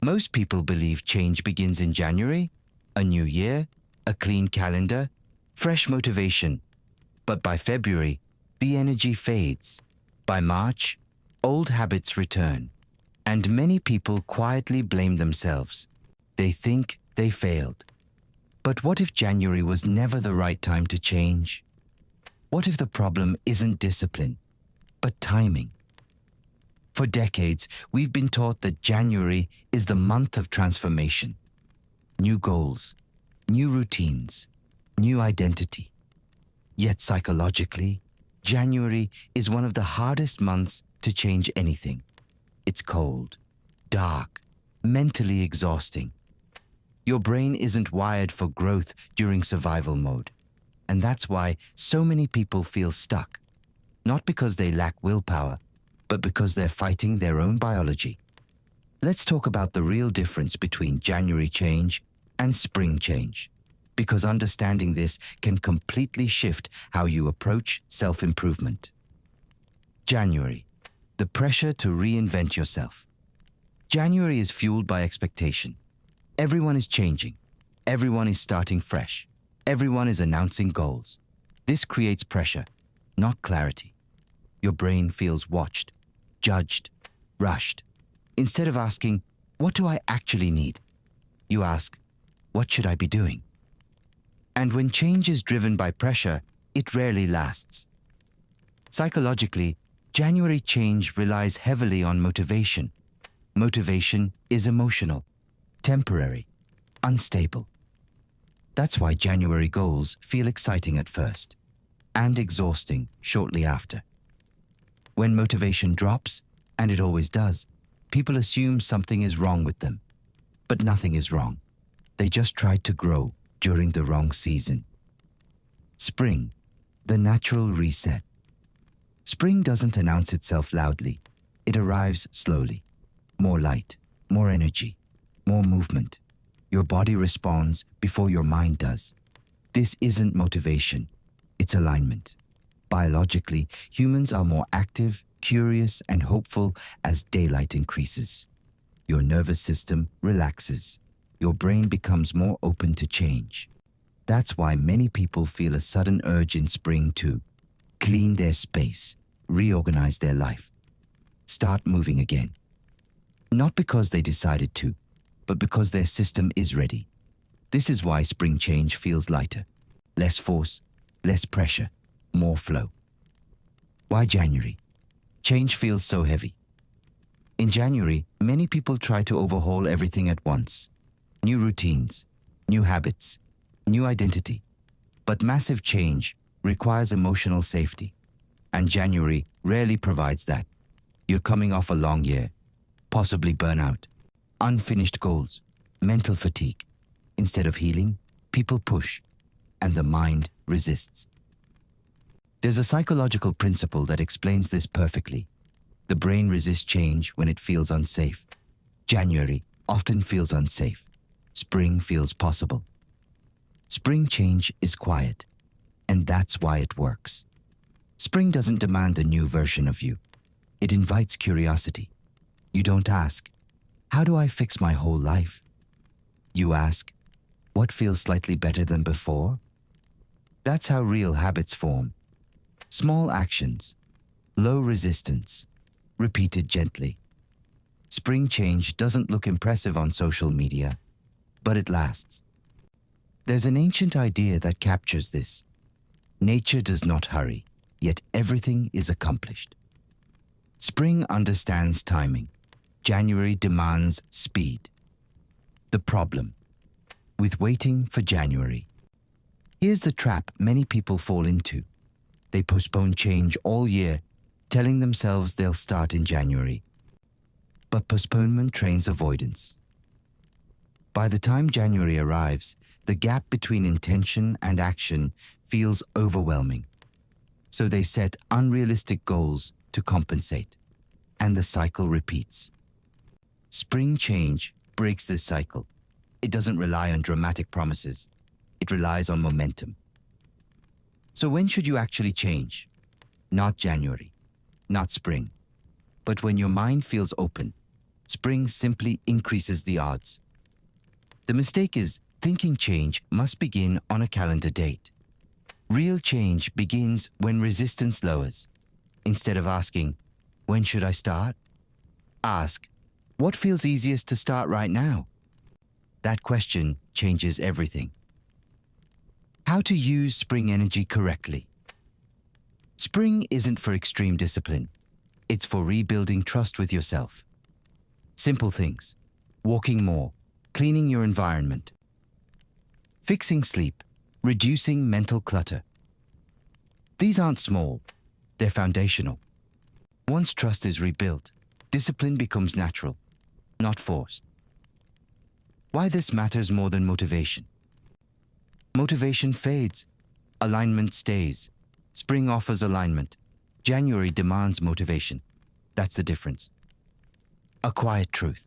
Most people believe change begins in January, a new year, a clean calendar, fresh motivation. But by February, the energy fades. By March, old habits return. And many people quietly blame themselves. They think they failed. But what if January was never the right time to change? What if the problem isn't discipline, but timing? For decades, we've been taught that January is the month of transformation. New goals, new routines, new identity. Yet psychologically, January is one of the hardest months to change anything. It's cold, dark, mentally exhausting. Your brain isn't wired for growth during survival mode. And that's why so many people feel stuck. Not because they lack willpower, but because they're fighting their own biology. Let's talk about the real difference between January change and spring change, because understanding this can completely shift how you approach self-improvement. January, the pressure to reinvent yourself. January is fueled by expectation. Everyone is changing. Everyone is starting fresh. Everyone is announcing goals. This creates pressure, not clarity. Your brain feels watched, judged, rushed. Instead of asking, what do I actually need? You ask, what should I be doing? And when change is driven by pressure, it rarely lasts. Psychologically, January change relies heavily on motivation. Motivation is emotional, temporary, unstable. That's why January goals feel exciting at first and exhausting shortly after. When motivation drops, and it always does, people assume something is wrong with them. But nothing is wrong. They just tried to grow during the wrong season. Spring, the natural reset. Spring doesn't announce itself loudly. It arrives slowly. More light, more energy, more movement. Your body responds before your mind does. This isn't motivation, it's alignment. Biologically, humans are more active, curious, and hopeful as daylight increases. Your nervous system relaxes. Your brain becomes more open to change. That's why many people feel a sudden urge in spring to clean their space, reorganize their life, start moving again. Not because they decided to, but because their system is ready. This is why spring change feels lighter. Less force, less pressure, more flow. Why January? Change feels so heavy. In January, many people try to overhaul everything at once. New routines, new habits, new identity. But massive change requires emotional safety. And January rarely provides that. You're coming off a long year, possibly burnout, unfinished goals, mental fatigue. Instead of healing, people push, and the mind resists. There's a psychological principle that explains this perfectly. The brain resists change when it feels unsafe. January often feels unsafe. Spring feels possible. Spring change is quiet, and that's why it works. Spring doesn't demand a new version of you. It invites curiosity. You don't ask, how do I fix my whole life? You ask, what feels slightly better than before? That's how real habits form. Small actions, low resistance, repeated gently. Spring change doesn't look impressive on social media, but it lasts. There's an ancient idea that captures this. Nature does not hurry, yet everything is accomplished. Spring understands timing. January demands speed. The problem with waiting for January. Here's the trap many people fall into. They postpone change all year, telling themselves they'll start in January. But postponement trains avoidance. By the time January arrives, the gap between intention and action feels overwhelming. So they set unrealistic goals to compensate, and the cycle repeats. Spring change breaks this cycle. It doesn't rely on dramatic promises. It relies on momentum. So when should you actually change? Not January, not spring, but when your mind feels open, spring simply increases the odds. The mistake is thinking change must begin on a calendar date. Real change begins when resistance lowers. Instead of asking, when should I start? Ask, what feels easiest to start right now? That question changes everything. How to use spring energy correctly. Spring isn't for extreme discipline. It's for rebuilding trust with yourself. Simple things: walking more, cleaning your environment, fixing sleep, reducing mental clutter. These aren't small, they're foundational. Once trust is rebuilt, discipline becomes natural, not forced. Why this matters more than motivation. Motivation fades, alignment stays. Spring offers alignment. January demands motivation. That's the difference. A quiet truth.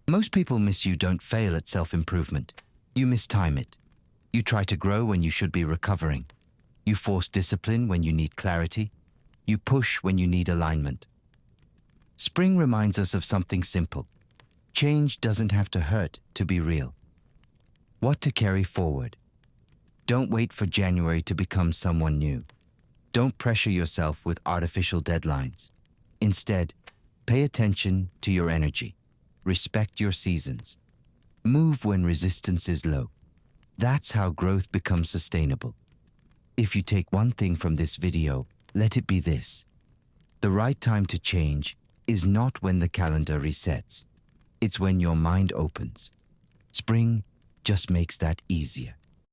Most people miss you don't fail at self-improvement. You mistime it. You try to grow when you should be recovering. You force discipline when you need clarity. You push when you need alignment. Spring reminds us of something simple. Change doesn't have to hurt to be real. What to carry forward. Don't wait for January to become someone new. Don't pressure yourself with artificial deadlines. Instead, pay attention to your energy. Respect your seasons. Move when resistance is low. That's how growth becomes sustainable. If you take one thing from this video, let it be this. The right time to change is not when the calendar resets. It's when your mind opens. Spring just makes that easier.